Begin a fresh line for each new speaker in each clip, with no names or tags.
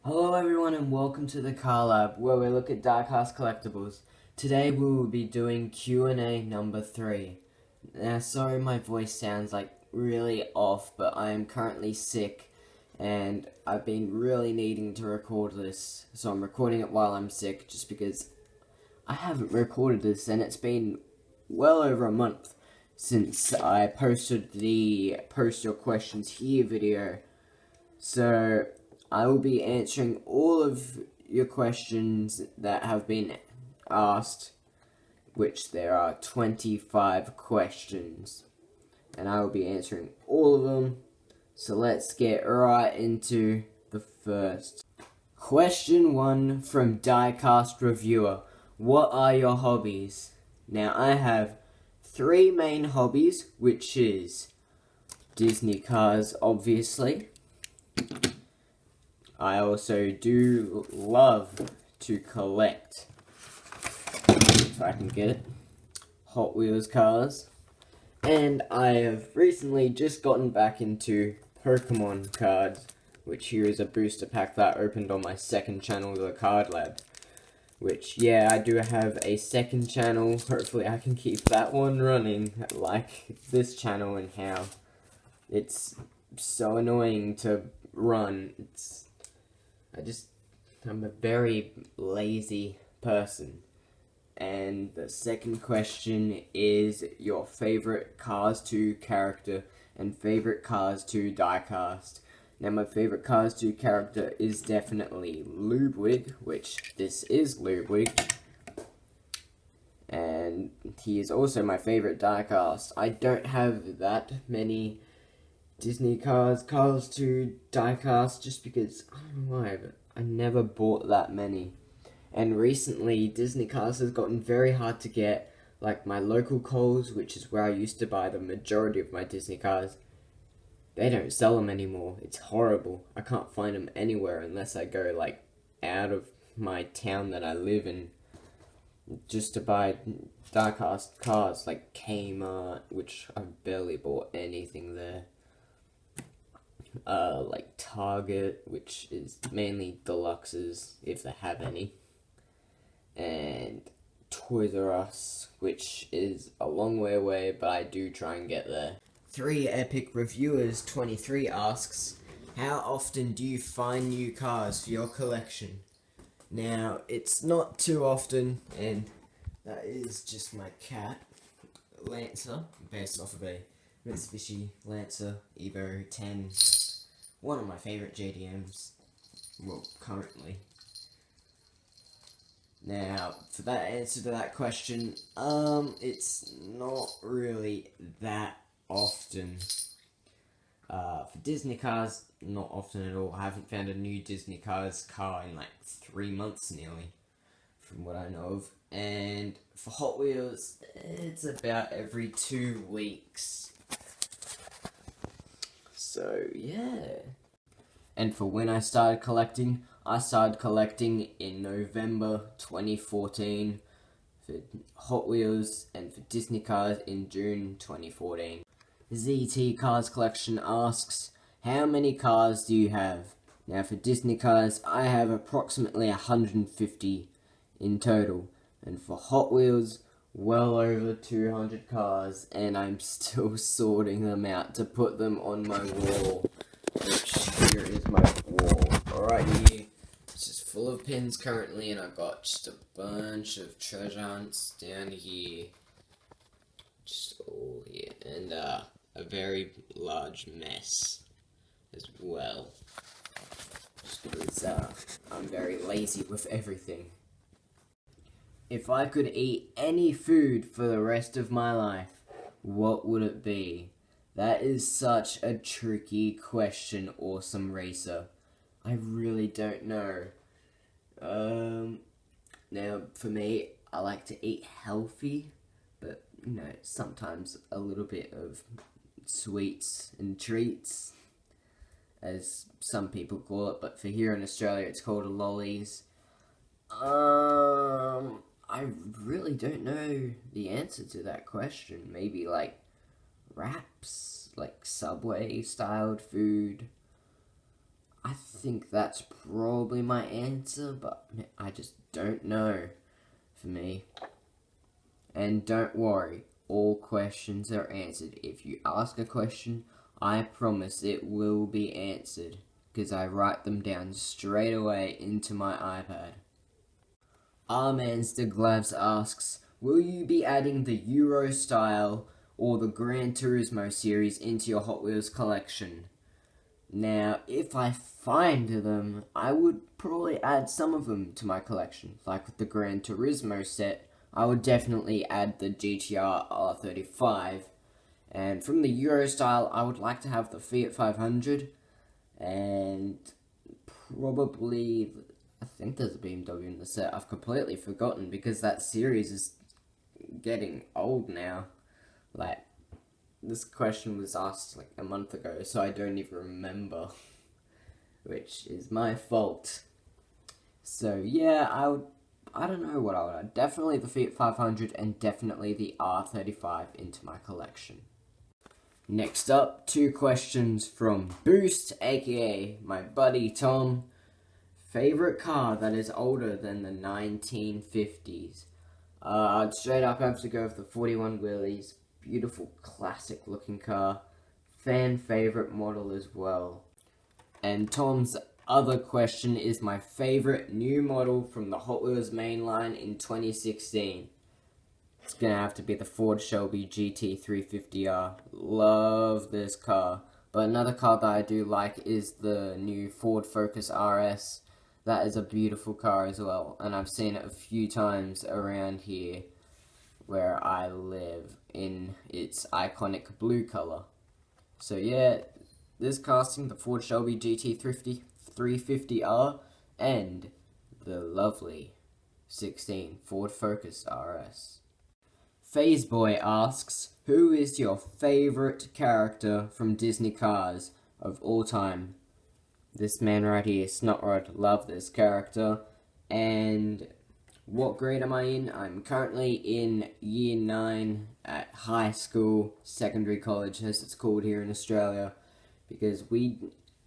Hello everyone and welcome to the TheCarLab, where we look at diecast collectibles. Today we will be doing Q&A number 3. Now sorry my voice sounds like really off, but I am currently sick and I've been really needing to record this, so I'm recording it while I'm sick just because I haven't recorded this and it's been well over a month since I posted the Post Your Questions Here video. So I will be answering all of your questions that have been asked, which there are 25 questions, and I will be answering all of them. So let's get right into the first. Question 1 from Diecast Reviewer. What are your hobbies? Now I have 3 main hobbies, which is Disney cars, obviously. I also do love to collect, if I can get it, Hot Wheels cars. And I have recently just gotten back into Pokemon cards, which here is a booster pack that opened on my second channel, TheCarLab. Which, yeah, I do have a second channel. Hopefully I can keep that one running like this channel, and how it's so annoying to run. I'm a very lazy person. And the second question is your favorite Cars 2 character and favorite Cars 2 diecast. Now my favorite Cars 2 character is definitely Ludwig, which this is Ludwig. And he is also my favorite diecast. I don't have that many Disney Cars 2 diecast just because, I don't know why, but I never bought that many. And recently, Disney Cars has gotten very hard to get. Like my local Coles, which is where I used to buy the majority of my Disney Cars, they don't sell them anymore. It's horrible. I can't find them anywhere unless I go like out of my town that I live in just to buy diecast cars, like Kmart, which I barely bought anything there. Like Target, which is mainly deluxes, if they have any, and Toys R Us, which is a long way away, but I do try and get there. 3 Epic Reviewers 23 asks, how often do you find new cars for your collection? Now, it's not too often, and that is just my cat, Lancer, based off of a Mitsubishi Lancer Evo 10. One of my favorite JDMs, well, currently. Now, for that answer to that question, it's not really that often. For Disney cars, not often at all. I haven't found a new Disney cars car in like 3 months nearly, from what I know of. And for Hot Wheels, it's about every 2 weeks. So, yeah. And for when I started collecting in November 2014 for Hot Wheels, and for Disney cars in June 2014. ZT Cars Collection asks, how many cars do you have? Now for Disney cars, I have approximately 150 in total. And for Hot Wheels, well over 200 cars, and I'm still sorting them out to put them on my wall, which here is my wall. Alright, here, it's just full of pins currently, and I've got just a bunch of treasure hunts down here, just all here, and a very large mess as well, just because I'm very lazy with everything. If I could eat any food for the rest of my life, what would it be? That is such a tricky question, Awesome Racer. I really don't know. Now, for me, I like to eat healthy, but, you know, sometimes a little bit of sweets and treats, as some people call it, but for here in Australia it's called lollies. I really don't know the answer to that question. Maybe like wraps, like Subway styled food. I think that's probably my answer, but I just don't know for me. And don't worry, all questions are answered. If you ask a question, I promise it will be answered, because I write them down straight away into my iPad. Armanster asks, will you be adding the Eurostyle or the Gran Turismo series into your Hot Wheels collection? Now, if I find them, I would probably add some of them to my collection. Like with the Gran Turismo set, I would definitely add the GTR R35. And from the Eurostyle, I would like to have the Fiat 500. And probably, I think there's a BMW in the set. I've completely forgotten because that series is getting old now. Like, this question was asked like a month ago, so I don't even remember, which is my fault. So yeah, I don't know what I would add. Definitely the Fiat 500 and definitely the R35 into my collection. Next up, 2 questions from Boost, aka my buddy Tom. Favorite car that is older than the 1950s? I'd straight up have to go with the 41 Wheelies. Beautiful, classic looking car. Fan favorite model as well. And Tom's other question is my favorite new model from the Hot Wheels main line in 2016. It's gonna have to be the Ford Shelby GT350R. Love this car. But another car that I do like is the new Ford Focus RS. That is a beautiful car as well, and I've seen it a few times around here where I live in its iconic blue color. So yeah, this casting, the Ford Shelby GT350R and the lovely 16 Ford Focus RS. Phaseboy asks, who is your favorite character from Disney Cars of all time? This man right here, Snotrod, love this character. And what grade am I in? I'm currently in year 9 at high school, secondary college as it's called here in Australia. Because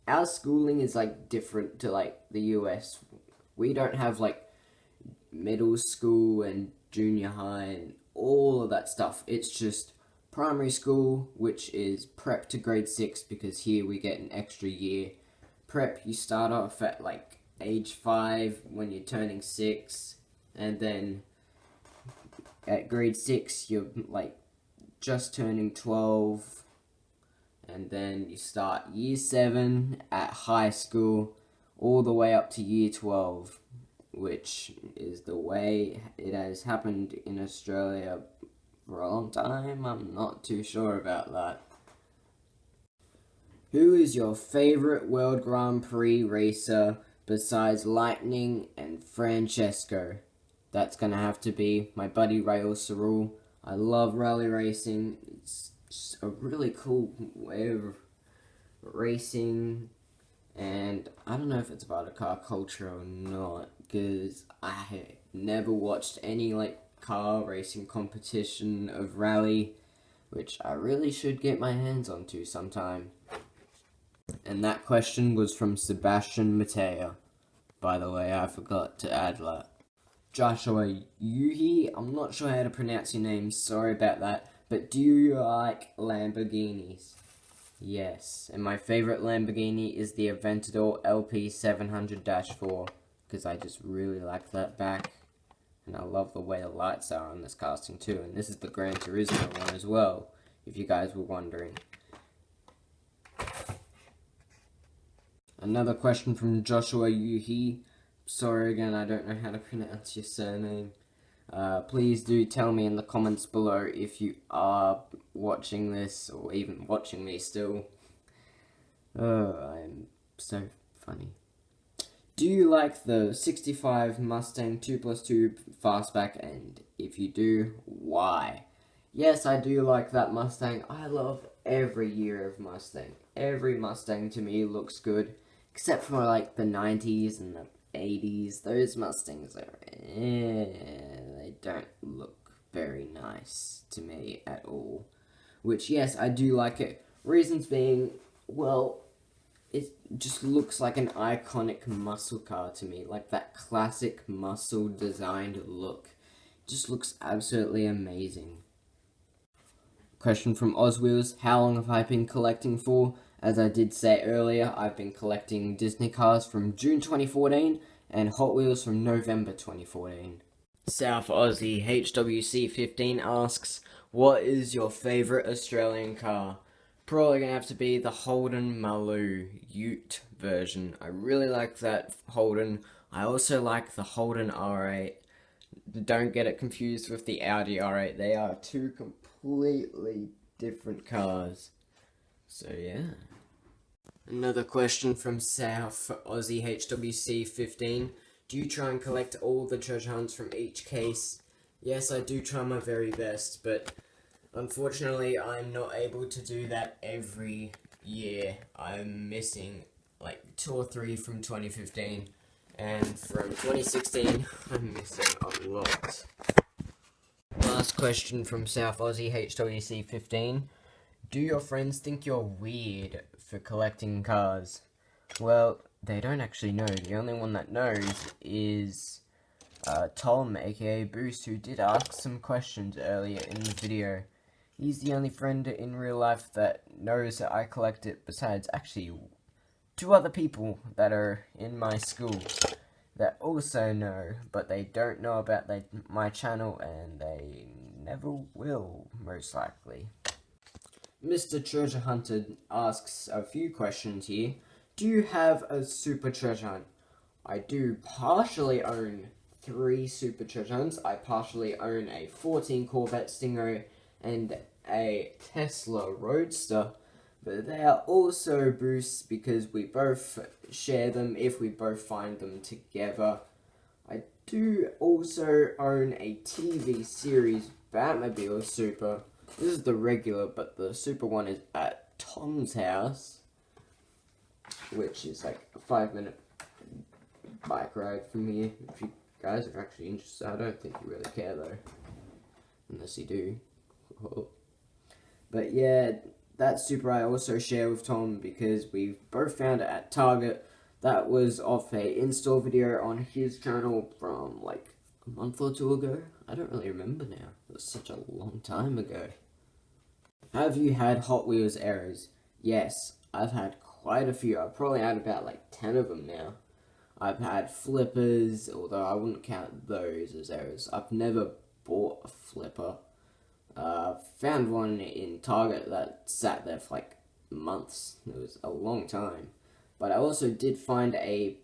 our schooling is like different to like the US. We don't have like middle school and junior high and all of that stuff. It's just primary school, which is prep to grade 6, because here we get an extra year. Prep, you start off at like age 5 when you're turning 6, and then at grade 6 you're like just turning 12, and then you start year 7 at high school all the way up to year 12, which is the way it has happened in Australia for a long time. I'm not too sure about that. Who is your favourite World Grand Prix racer besides Lightning and Francesco? That's going to have to be my buddy Raul Cerul. I love rally racing. It's just a really cool way of racing. And I don't know if it's about a car culture or not, because I have never watched any like car racing competition of rally, which I really should get my hands onto sometime. And that question was from Sebastian Matea. By the way, I forgot to add that. Joshua Yuhi, I'm not sure how to pronounce your name, sorry about that, but do you like Lamborghinis? Yes, and my favourite Lamborghini is the Aventador LP700-4, because I just really like that back, and I love the way the lights are on this casting too, and this is the Gran Turismo one as well, if you guys were wondering. Another question from Joshua Yuhi. Sorry again, I don't know how to pronounce your surname. Please do tell me in the comments below if you are watching this, or even watching me still. I'm so funny. Do you like the 65 Mustang 2+2 Fastback, and if you do, why? Yes, I do like that Mustang. I love every year of Mustang. Every Mustang to me looks good, except for like the 90s and the 80s. Those Mustangs are, they don't look very nice to me at all. Which, yes, I do like it. Reasons being, well, it just looks like an iconic muscle car to me, like that classic muscle designed look. Just looks absolutely amazing. Question from Oswheels, how long have I been collecting for? As I did say earlier, I've been collecting Disney cars from June 2014 and Hot Wheels from November 2014. South Aussie HWC15 asks, what is your favourite Australian car? Probably going to have to be the Holden Maloo Ute version. I really like that Holden. I also like the Holden R8. Don't get it confused with the Audi R8. They are two completely different cars. So yeah. Another question from South Aussie HWC15. Do you try and collect all the treasure hunts from each case? Yes, I do try my very best, but unfortunately I'm not able to do that every year. I'm missing like 2 or 3 from 2015, and from 2016 I'm missing a lot. Last question from South Aussie HWC15. Do your friends think you're weird for collecting cars? Well, they don't actually know. The only one that knows is Tom, aka Boost, who did ask some questions earlier in the video. He's the only friend in real life that knows that I collect it, besides actually 2 other people that are in my school that also know, but they don't know about my channel, and they never will, most likely. Mr. Treasure Hunter asks a few questions here. Do you have a super treasure hunt? I do partially own 3 super treasure hunts. I partially own a 14 Corvette Stingray and a Tesla Roadster, but they are also boosts because we both share them if we both find them together. I do also own a TV series Batmobile Super. This is the regular, but the super one is at Tom's house, which is like a 5-minute bike ride from here. If you guys are actually interested, I don't think you really care though, unless you do. But yeah, that super I also share with Tom because we both found it at Target. That was off a install video on his channel from like a month or 2 ago. I don't really remember now. It was such a long time ago. Have you had Hot Wheels errors? Yes, I've had quite a few. I've probably had about like 10 of them now. I've had flippers, although I wouldn't count those as errors. I've never bought a flipper. Found one in Target that sat there for like months. It was a long time. But I also did find a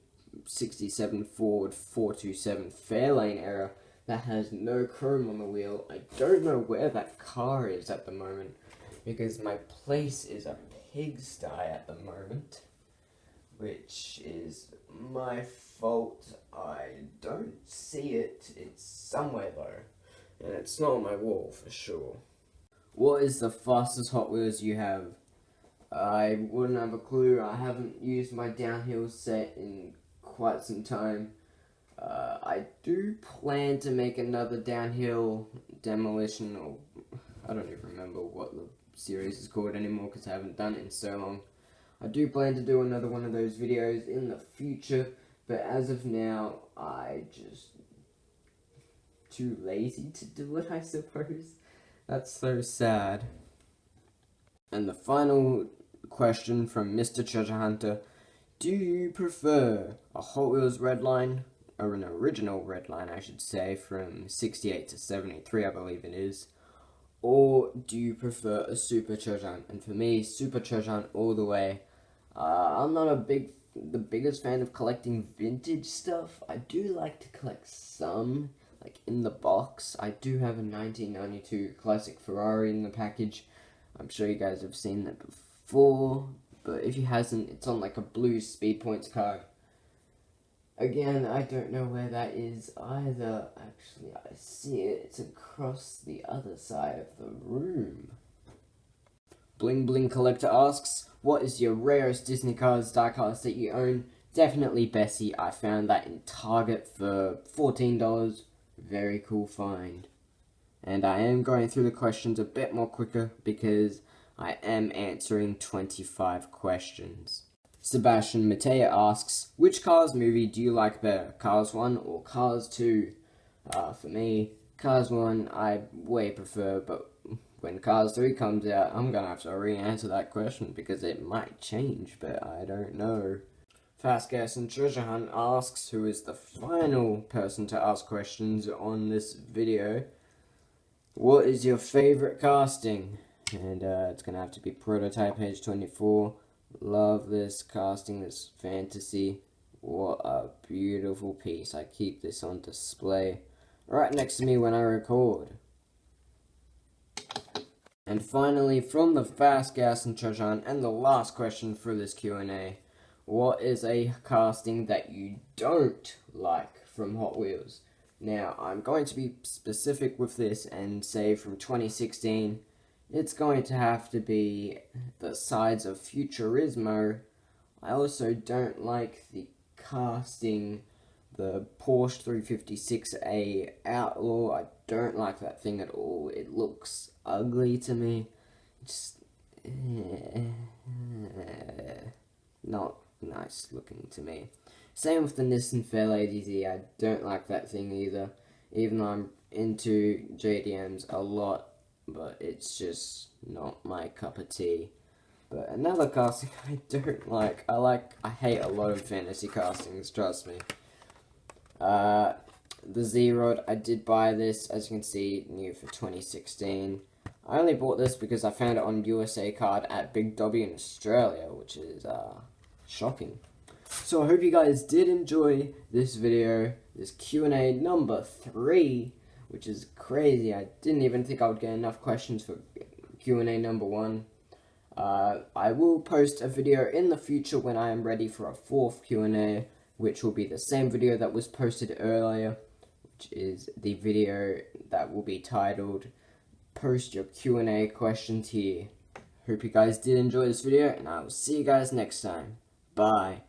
67 Ford 427 Fairlane error that has no chrome on the wheel. I don't know where that car is at the moment, because my place is a pigsty at the moment, which is my fault. I don't see it. It's somewhere though, and it's not on my wall for sure. What is the fastest Hot Wheels you have? I wouldn't have a clue. I haven't used my downhill set in quite some time. I do plan to make another downhill demolition, or I don't even remember what the series is called anymore because I haven't done it in so long. I do plan to do another one of those videos in the future, but as of now, I just too lazy to do it, I suppose. That's so sad. And the final question from Mr. Treasure Hunter. Do you prefer a Hot Wheels Redline, or an original Redline I should say, from 68 to 73 I believe it is, or do you prefer a Super Treasure Hunt? And for me, Super Treasure Hunt all the way. I'm not the biggest fan of collecting vintage stuff. I do like to collect some, like in the box. I do have a 1992 classic Ferrari in the package. I'm sure you guys have seen that before, but if you hasn't, it's on like a blue Speed Points card. Again, I don't know where that is either. Actually, I see it. It's across the other side of the room. Bling Bling Collector asks, what is your rarest Disney cars, diecast that you own? Definitely Bessie. I found that in Target for $14. Very cool find. And I am going through the questions a bit more quicker because I am answering 25 questions. Sebastian Matea asks, which Cars movie do you like better, Cars 1 or Cars 2? For me, Cars 1 I way prefer, but when Cars 3 comes out, I'm gonna have to re-answer that question because it might change, but I don't know. Fast Gas and Treasure Hunt asks, who is the final person to ask questions on this video, what is your favourite casting? And it's gonna have to be Prototype Page 24. Love this casting, this fantasy. What a beautiful piece. I keep this on display right next to me when I record. And finally, from the Fast Gas and Treasure Hunt, and the last question for this Q&A, what is a casting that you don't like from Hot Wheels? Now, I'm going to be specific with this and say from 2016, it's going to have to be the sides of Turismo. I also don't like the casting, the Porsche 356A Outlaw. I don't like that thing at all. It looks ugly to me. Just not nice looking to me. Same with the Nissan Fairlady Z. I don't like that thing either. Even though I'm into JDMs a lot, but it's just not my cup of tea. But another casting I don't like. I hate a lot of fantasy castings, trust me. The Z-Rod, I did buy this, as you can see, new for 2016. I only bought this because I found it on USA Card at Big W in Australia, which is shocking. So I hope you guys did enjoy this video, this Q&A number 3, which is crazy. I didn't even think I would get enough questions for Q&A number 1. I will post a video in the future when I am ready for a 4th Q&A, which will be the same video that was posted earlier, which is the video that will be titled, Post Your Q&A Questions Here. Hope you guys did enjoy this video, and I will see you guys next time. Bye.